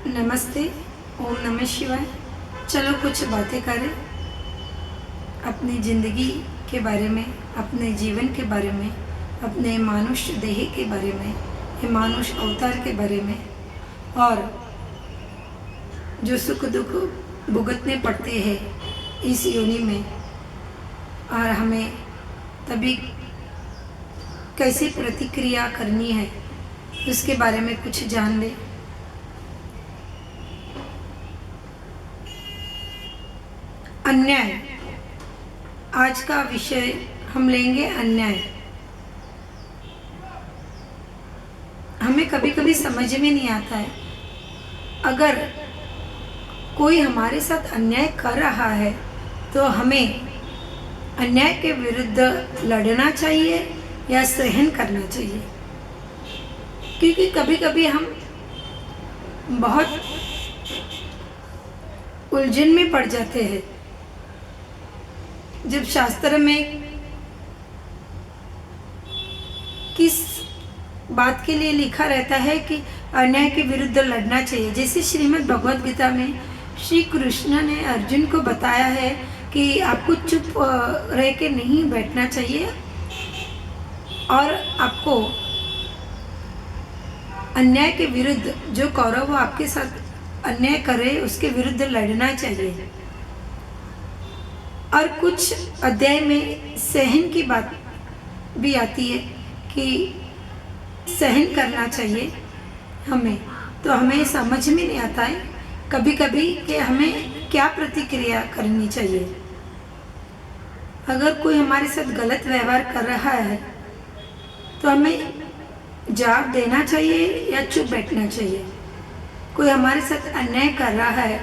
नमस्ते। ओम नमः शिवाय। चलो कुछ बातें करें अपनी ज़िंदगी के बारे में, अपने जीवन के बारे में, अपने मानुष देह के बारे में, ये मानुष अवतार के बारे में, और जो सुख दुख भुगतने पड़ते हैं इस योनि में, और हमें तभी कैसे प्रतिक्रिया करनी है उसके बारे में कुछ जान ले। अन्याय, आज का विषय हम लेंगे अन्याय। हमें कभी कभी समझ में नहीं आता है, अगर कोई हमारे साथ अन्याय कर रहा है तो हमें अन्याय के विरुद्ध लड़ना चाहिए या सहन करना चाहिए। क्योंकि कभी कभी हम बहुत उलझन में पड़ जाते हैं। जब शास्त्र में किस बात के लिए लिखा रहता है कि अन्याय के विरुद्ध लड़ना चाहिए, जैसे श्रीमद् भगवद गीता में श्री कृष्ण ने अर्जुन को बताया है कि आपको चुप रह के नहीं बैठना चाहिए और आपको अन्याय के विरुद्ध, जो कौरव वो आपके साथ अन्याय करे उसके विरुद्ध लड़ना चाहिए। और कुछ अध्याय में सहन की बात भी आती है कि सहन करना चाहिए हमें। तो हमें समझ में नहीं आता है कभी कभी कि हमें क्या प्रतिक्रिया करनी चाहिए। अगर कोई हमारे साथ गलत व्यवहार कर रहा है तो हमें जवाब देना चाहिए या चुप बैठना चाहिए। कोई हमारे साथ अन्याय कर रहा है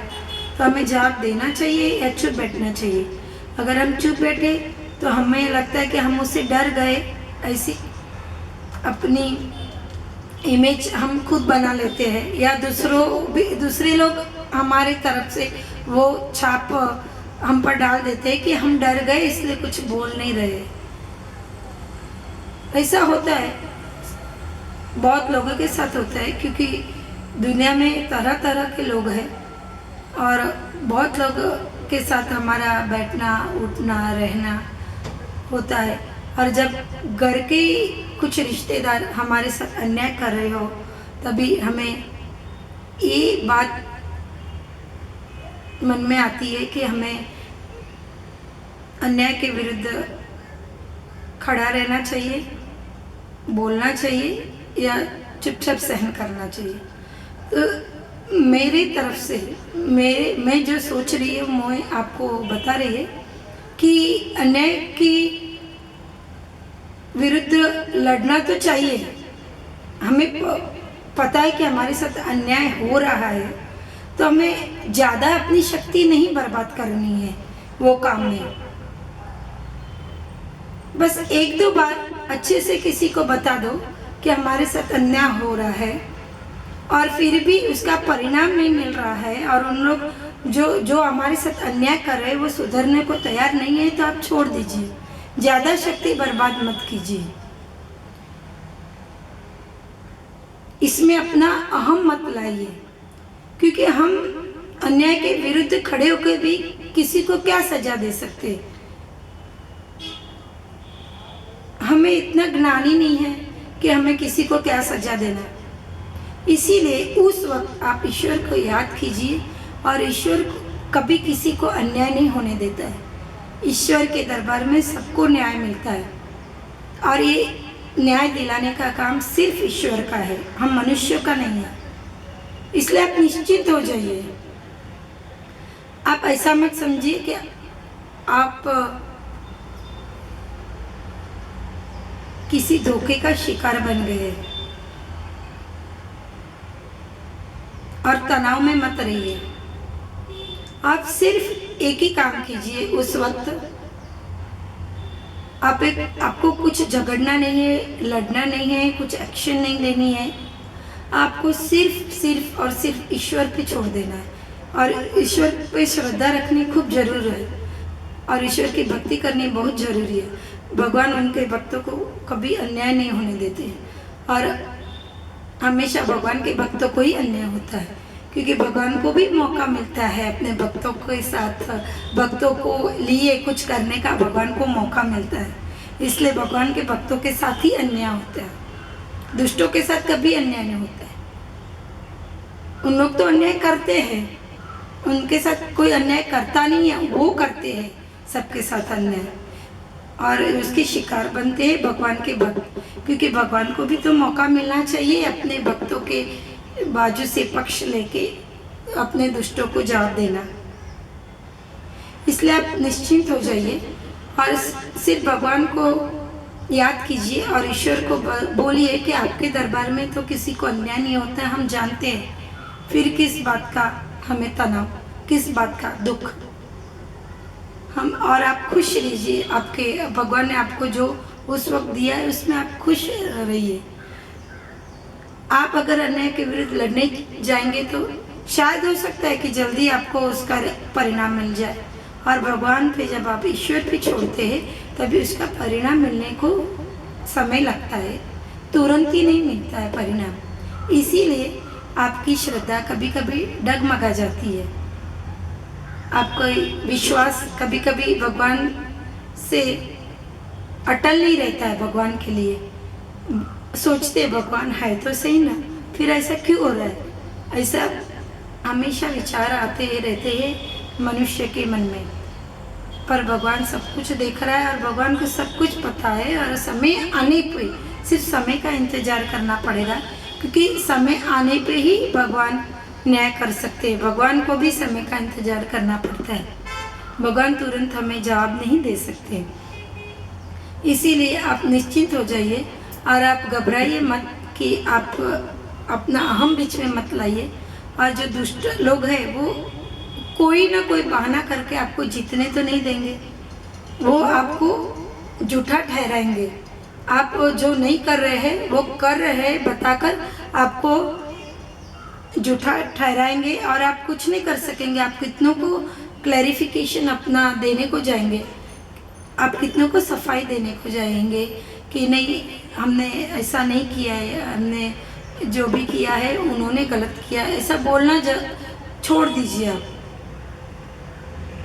तो हमें जवाब देना चाहिए या चुप बैठना चाहिए। अगर हम चुप बैठे तो हमें लगता है कि हम उससे डर गए, ऐसी अपनी इमेज हम खुद बना लेते हैं, या दूसरे लोग हमारे तरफ से वो छाप हम पर डाल देते हैं कि हम डर गए इसलिए कुछ बोल नहीं रहे। ऐसा होता है, बहुत लोगों के साथ होता है, क्योंकि दुनिया में तरह तरह के लोग हैं और बहुत लोग के साथ हमारा बैठना उठना रहना होता है। और जब घर के कुछ रिश्तेदार हमारे साथ अन्याय कर रहे हो तभी हमें ये बात मन में आती है कि हमें अन्याय के विरुद्ध खड़ा रहना चाहिए, बोलना चाहिए या चुपचाप सहन करना चाहिए। तो मेरी तरफ से मैं जो सोच रही हूँ मैं आपको बता रही है कि अन्याय की विरुद्ध लड़ना तो चाहिए। हमें पता है कि हमारे साथ अन्याय हो रहा है तो हमें ज़्यादा अपनी शक्ति नहीं बर्बाद करनी है वो काम में। बस एक दो बार अच्छे से किसी को बता दो कि हमारे साथ अन्याय हो रहा है और फिर भी उसका परिणाम नहीं मिल रहा है और उन लोग जो हमारे साथ अन्याय कर रहे हैं वो सुधरने को तैयार नहीं है, तो आप छोड़ दीजिए। ज़्यादा शक्ति बर्बाद मत कीजिए, इसमें अपना अहम मत लाइए। क्योंकि हम अन्याय के विरुद्ध खड़े होकर भी किसी को क्या सजा दे सकते, हमें इतना ज्ञान ही नहीं है कि हमें किसी को क्या सजा देना। इसीलिए उस वक्त आप ईश्वर को याद कीजिए, और ईश्वर कभी किसी को अन्याय नहीं होने देता है। ईश्वर के दरबार में सबको न्याय मिलता है और ये न्याय दिलाने का काम सिर्फ ईश्वर का है, हम मनुष्यों का नहीं है। इसलिए आप निश्चिंत हो जाइए। आप ऐसा मत समझिए कि आप किसी धोखे का शिकार बन गए और तनाव में मत रहिए। आप सिर्फ एक ही काम कीजिए उस वक्त। आपको कुछ झगड़ना नहीं है, लड़ना नहीं है, कुछ एक्शन नहीं लेनी है। आपको सिर्फ और सिर्फ ईश्वर पे छोड़ देना है, और ईश्वर पे श्रद्धा रखनी खूब जरूरी है, और ईश्वर की भक्ति करनी बहुत ज़रूरी है। भगवान उनके भक्तों को कभी अन्याय नहीं होने देते हैं, और हमेशा भगवान के भक्तों को ही अन्याय होता है। क्योंकि भगवान को भी मौका मिलता है अपने भक्तों के साथ, भक्तों को लिए कुछ करने का भगवान को मौका मिलता है। इसलिए भगवान के भक्तों के साथ ही अन्याय होता है, दुष्टों के साथ कभी अन्याय नहीं होता है। उन लोग तो अन्याय करते हैं, उनके साथ कोई अन्याय करता नहीं है, वो करते हैं सबके साथ अन्याय और उसके शिकार बनते हैं भगवान के भक्त। क्योंकि भगवान को भी तो मौका मिलना चाहिए अपने भक्तों के बाजू से पक्ष लेके अपने दुष्टों को जवाब देना। इसलिए आप निश्चिंत हो जाइए और सिर्फ भगवान को याद कीजिए और ईश्वर को बोलिए कि आपके दरबार में तो किसी को अन्याय नहीं होता है, हम जानते हैं, फिर किस बात का हमें तनाव, किस बात का दुख। हम और आप खुश रहिए, आपके भगवान ने आपको जो उस वक्त दिया है उसमें आप खुश रहिए। आप अगर अन्याय के विरुद्ध लड़ने जाएंगे तो शायद हो सकता है कि जल्दी आपको उसका परिणाम मिल जाए, और भगवान पे जब आप ईश्वर पे छोड़ते हैं तभी उसका परिणाम मिलने को समय लगता है, तुरंत ही नहीं मिलता है परिणाम। इसीलिए आपकी श्रद्धा कभी कभी डगमगा जाती है, आपका विश्वास कभी कभी भगवान से अटल नहीं रहता है। भगवान के लिए सोचते भगवान है तो सही ना, फिर ऐसा क्यों हो रहा है, ऐसा हमेशा विचार आते रहते हैं मनुष्य के मन में। पर भगवान सब कुछ देख रहा है और भगवान को सब कुछ पता है, और समय आने पे सिर्फ समय का इंतजार करना पड़ेगा, क्योंकि समय आने पे ही भगवान न्याय कर सकते हैं। भगवान को भी समय का इंतजार करना पड़ता है, भगवान तुरंत हमें जवाब नहीं दे सकते। इसीलिए आप निश्चिंत हो जाइए और आप घबराइए मत कि आप अपना अहम बीच में मत लाइए। और जो दुष्ट लोग हैं वो कोई ना कोई बहाना करके आपको जीतने तो नहीं देंगे, वो आपको झूठा ठहराएंगे। आप जो नहीं कर रहे हैं वो कर रहे हैं बताकर आपको झूठा ठहराएंगे और आप कुछ नहीं कर सकेंगे। आप कितनों को क्लैरिफिकेशन अपना देने को जाएंगे, आप कितनों को सफाई देने को जाएंगे कि नहीं हमने ऐसा नहीं किया है, हमने जो भी किया है उन्होंने गलत किया, ऐसा बोलना छोड़ दीजिए आप,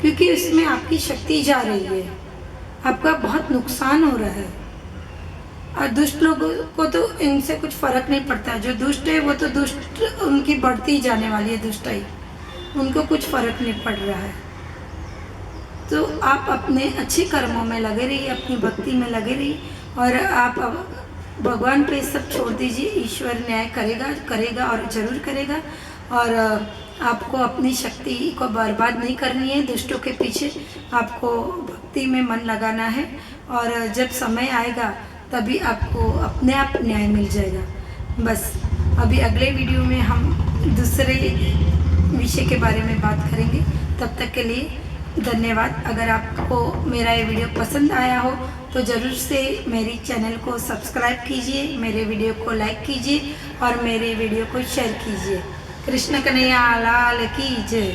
क्योंकि उसमें आपकी शक्ति जा रही है, आपका बहुत नुकसान हो रहा है। और दुष्ट लोगों को तो इनसे कुछ फर्क नहीं पड़ता, जो दुष्ट है वो तो दुष्ट उनकी बढ़ती जाने वाली है दुष्टाई, उनको कुछ फर्क नहीं पड़ रहा है। तो आप अपने अच्छे कर्मों में लगे रहिए, अपनी भक्ति में लगे रहिए और आप भगवान पे सब छोड़ दीजिए। ईश्वर न्याय करेगा और ज़रूर करेगा। और आपको अपनी शक्ति को बर्बाद नहीं करनी है दुष्टों के पीछे, आपको भक्ति में मन लगाना है और जब समय आएगा तभी आपको अपने आप न्याय मिल जाएगा। बस अभी अगले वीडियो में हम दूसरे विषय के बारे में बात करेंगे। तब तक के लिए धन्यवाद। अगर आपको मेरा ये वीडियो पसंद आया हो तो ज़रूर से मेरी चैनल को सब्सक्राइब कीजिए, मेरे वीडियो को लाइक कीजिए और मेरे वीडियो को शेयर कीजिए। कृष्ण कन्हैया लाल की जय।